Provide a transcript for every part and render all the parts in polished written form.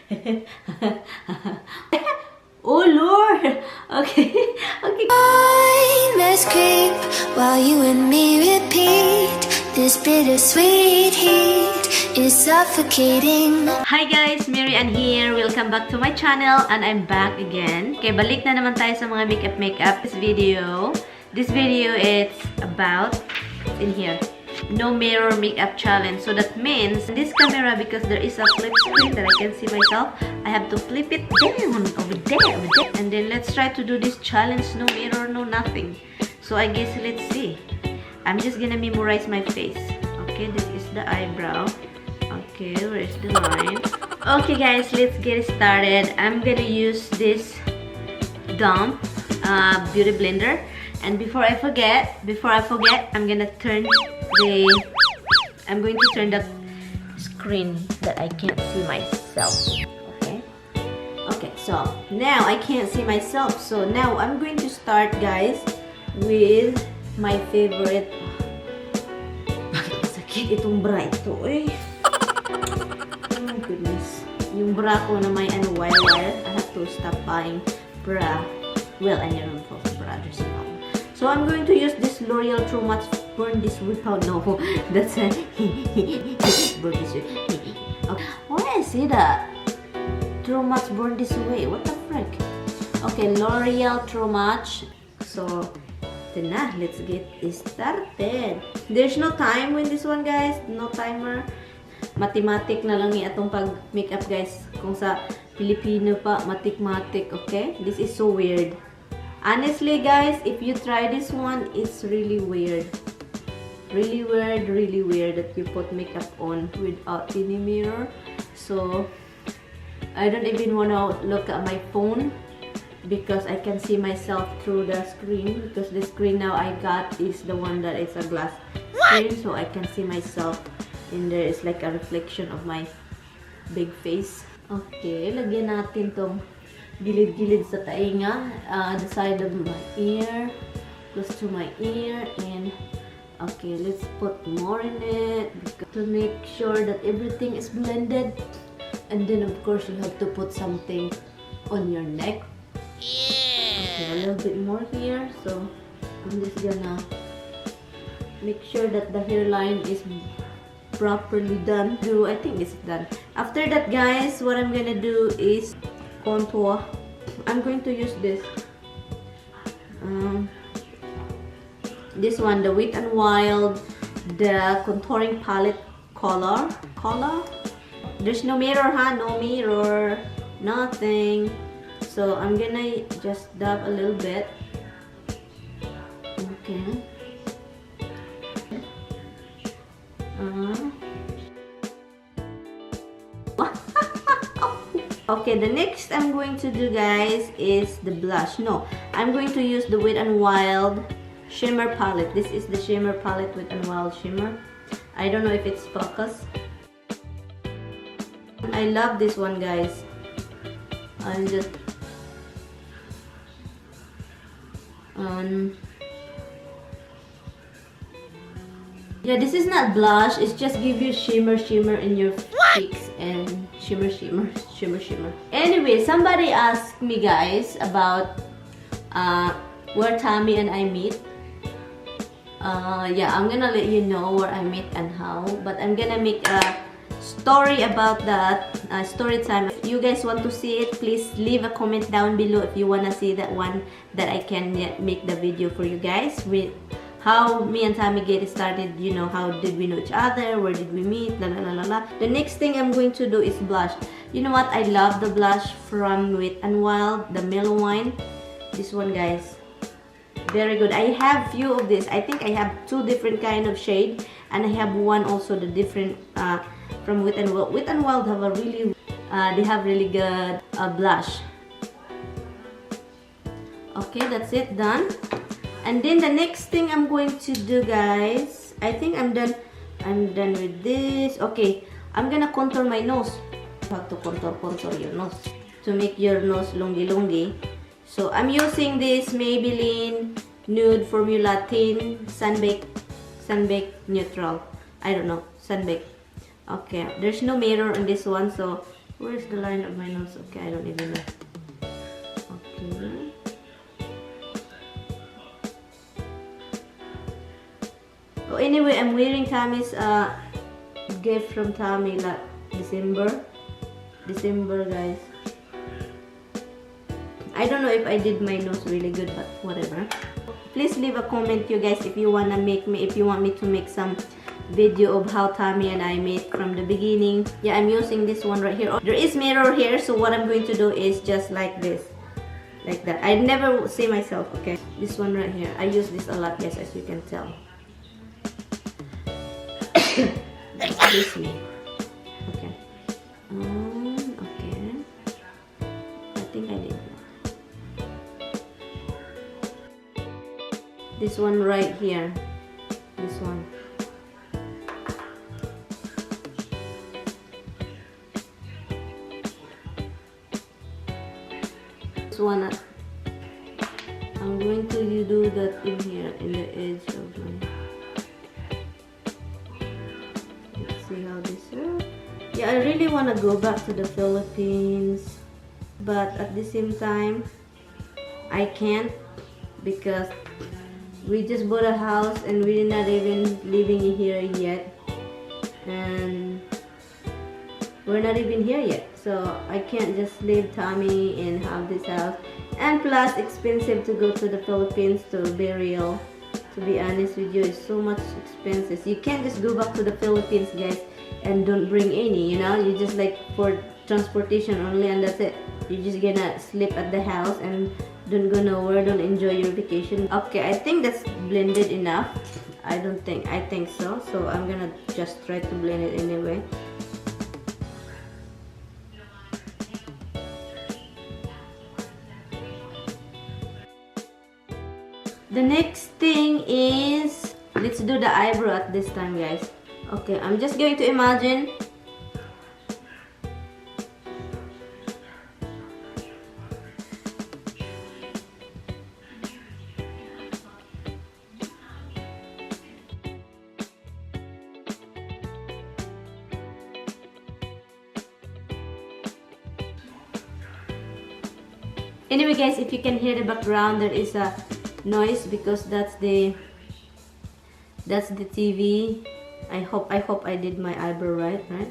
Oh Lord. Okay. Okay. Let's creep while you and me repeat. This bittersweet heat is suffocating. Hi guys, MaryAnn here. Welcome back to my channel and I'm back again. Okay, balik na naman tayo sa mga makeup. This video is about in here. No mirror makeup challenge. So that means this camera, because there is a flip screen that I can see myself, I have to flip it down over there. And then let's try to do this challenge. No mirror, no nothing. So I guess let's see. I'm just gonna memorize my face. Okay, this is the eyebrow. Okay, where's the line? Okay guys, let's get started. I'm gonna use this dump beauty blender. And before I forget, I'm going to turn the screen that I can't see myself. Okay. Okay, so now I can't see myself. So now I'm going to start, guys, with my favorite. Bakit masakit itong bra ito, eh? Oh my goodness. Yung bra ko na may wire. I have to stop buying bra. Well, I never bought bra. There's no. So I'm going to use this L'Oreal True Match Burn This Way. Oh no, that's a Burn This Way. Okay. Why I say that? True Match Burn This Way. What the frick? Okay, L'Oreal True Match. So, na, let's get started. There's no time with this one, guys. No timer. Mathematic na lang itong pag makeup, guys. Kung sa Filipino pa, matik-matik. Okay? This is so weird. Honestly, guys, if you try this one, it's really weird. Really weird that you put makeup on without any mirror. So, I don't even want to look at my phone because I can see myself through the screen. Because the screen now I got is the one that is a glass screen. So, I can see myself and there is like a reflection of my big face. Okay, lagyan natin tong gilid-gilid sa tainga, the side of my ear, close to my ear, and okay, let's put more in it to make sure that everything is blended. And then of course you have to put something on your neck. Okay, a little bit more here. So I'm just gonna make sure that the hairline is properly done. I think it's done. After that, guys, what I'm gonna do is contour. I'm going to use this one, the Wet n Wild, the contouring palette color. There's no mirror, huh? No mirror, nothing. So I'm gonna just dab a little bit. Okay. Okay, the next I'm going to do, guys, is the blush. No, I'm going to use the Wet n Wild shimmer palette. This is the shimmer palette, Wet n Wild shimmer. I don't know if it's focused. I love this one, guys. I'll just yeah, this is not blush. It's just give you shimmer in your cheeks and shimmer. Anyway, somebody asked me, guys, about where Tammy and I meet. Yeah, I'm gonna let you know where I meet and how, but I'm gonna make a story about that, story time. If you guys want to see it, please leave a comment down below if you wanna see that one, that I can make the video for you guys with how me and Tammy get started. You know, how did we know each other, where did we meet, la la la la. The next thing I'm going to do is blush. You know what, I love the blush from Wet n Wild, the Mellow Wine. This one, guys, very good. I have few of this. I think I have two different kind of shade, and I have one also the different from Wet n Wild. Wet n Wild have a really they have really good blush. Okay, that's it, done. And then the next thing I'm going to do, guys, I think I'm done with this. Okay, I'm gonna contour my nose. You have to contour your nose to make your nose longy. So I'm using this Maybelline Nude Formula Thin Sunbake Neutral. I don't know, Sunbake. Okay, there's no mirror on this one, so Where's the line of my nose? Okay, I don't even know. Okay. Oh, anyway, I'm wearing Tammy's gift from Tammy like December, guys. I don't know if I did my nose really good, but whatever. Please leave a comment, you guys, if you want me to make some video of how Tammy and I made from the beginning. Yeah, I'm using this one right here. There is mirror here, so what I'm going to do is just like this, like that. I never see myself. Okay, this one right here, I use this a lot, guys, as you can tell. This me. Okay. Okay. I think I did. This one right here. This one. This one. I'm going to do that in here, in the edge of my. Let's see how this works. Yeah, I really want to go back to the Philippines, but at the same time, I can't because we just bought a house and we're not even living here yet, and we're not even here yet, so I can't just leave Tommy and have this house. And plus, expensive to go to the Philippines, to be real. To be honest with you, it's so much expenses. You can't just go back to the Philippines, guys, and don't bring any, you know. You just like for transportation only, and that's it. You're just gonna sleep at the house and don't go nowhere, don't enjoy your vacation. Okay, I think that's blended enough. I think so. So I'm gonna just try to blend it anyway. The next thing is, let's do the eyebrow at this time, guys. Okay, I'm just going to imagine. Anyway, guys, if you can hear the background, there is a noise because that's the TV. I hope I did my eyebrow right? I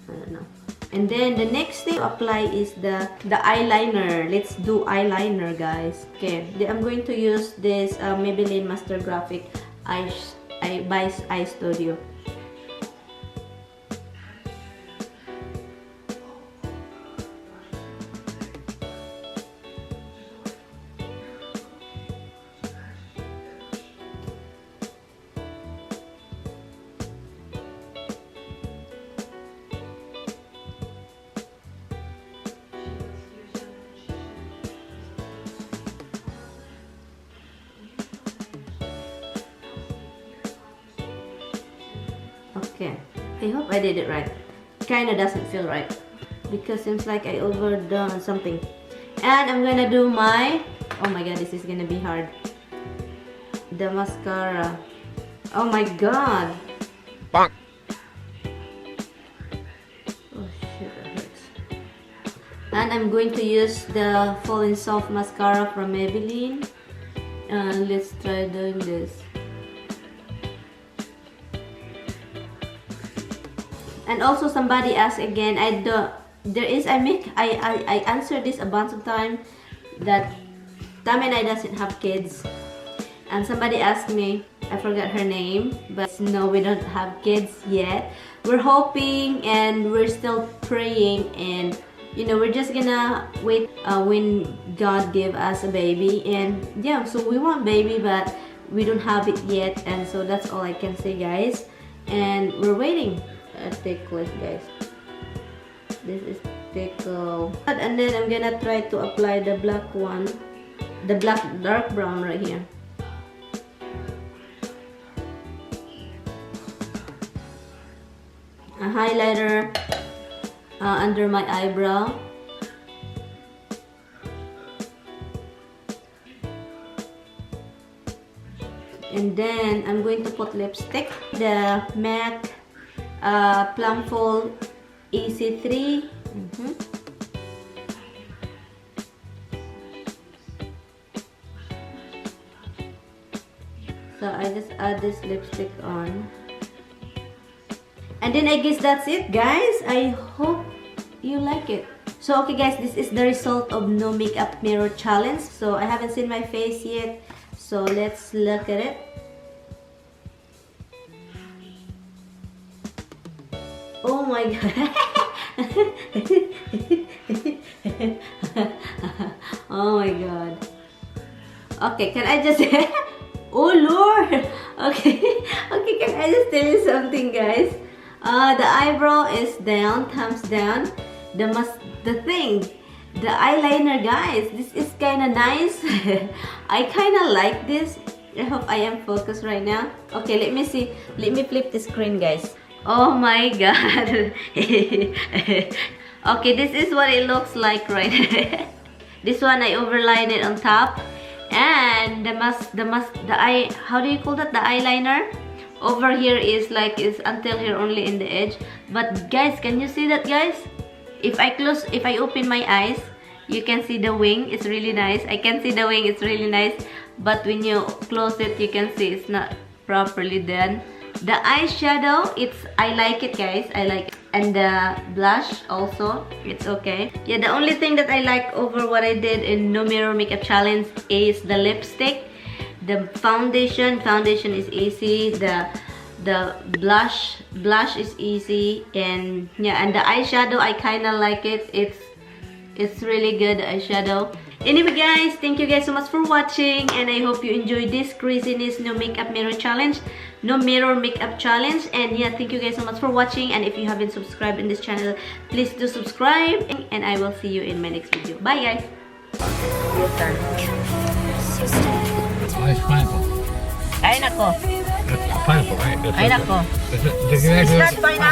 don't know. And then the next thing to apply is the eyeliner. Let's do eyeliner, guys. Okay, I'm going to use this Maybelline Master Graphic by Eye Studio. Okay, I hope I did it right. Kinda doesn't feel right because seems like I overdone something. And I'm gonna do my, oh my god, this is gonna be hard. The mascara. Oh my god. Bonk. Oh shit, that hurts. And I'm going to use the Falling Soft mascara from Maybelline. And let's try doing this. And also somebody asked again, I answered this a bunch of time that Tammy and I doesn't have kids. And somebody asked me, I forgot her name, but no, we don't have kids yet. We're hoping and we're still praying, and you know, we're just gonna wait when God give us a baby. And yeah, so we want baby, but we don't have it yet, and so that's all I can say, guys. And we're waiting. Ticklish, guys. This is tickle. And then I'm gonna try to apply the black one, the black dark brown right here. A highlighter under my eyebrow. And then I'm going to put lipstick. The MAC Plum Full EC3 So I just add this lipstick on. And then I guess that's it, guys. I hope you like it. So okay guys, this is the result of no makeup mirror challenge. So I haven't seen my face yet. So let's look at it. Oh my god. Oh my god. Okay, can I just oh lord. Okay. Okay, can I just tell you something, guys? The eyebrow is down, thumbs down. The eyeliner, guys, this is kind of nice. I kind of like this. I hope I am focused right now. Okay, let me see. Let me flip the screen, guys. Oh my god. Okay, this is what it looks like right. This one I overline it on top, and how do you call that? The eyeliner over here is until here, only in the edge. But guys, can you see that, guys? If I open my eyes, you can see the wing. It's really nice. I can see the wing. It's really nice. But when you close it, you can see it's not properly done. The eyeshadow, I like it, guys. I like it. And the blush also, it's okay. Yeah, the only thing that I like over what I did in No Mirror Makeup Challenge is the lipstick. The foundation is easy. The blush is easy, and yeah, and the eyeshadow, I kind of like it. It's really good eyeshadow. Anyway guys, thank you guys so much for watching, and I hope you enjoyed this craziness no makeup mirror challenge, no mirror makeup challenge. And yeah, thank you guys so much for watching, and if you haven't subscribed in this channel, please do subscribe, and I will see you in my next video. Bye guys. Your turn. Nice pineapple. Ay nako. That's pineapple, right? Ay nako. It's not pineapple.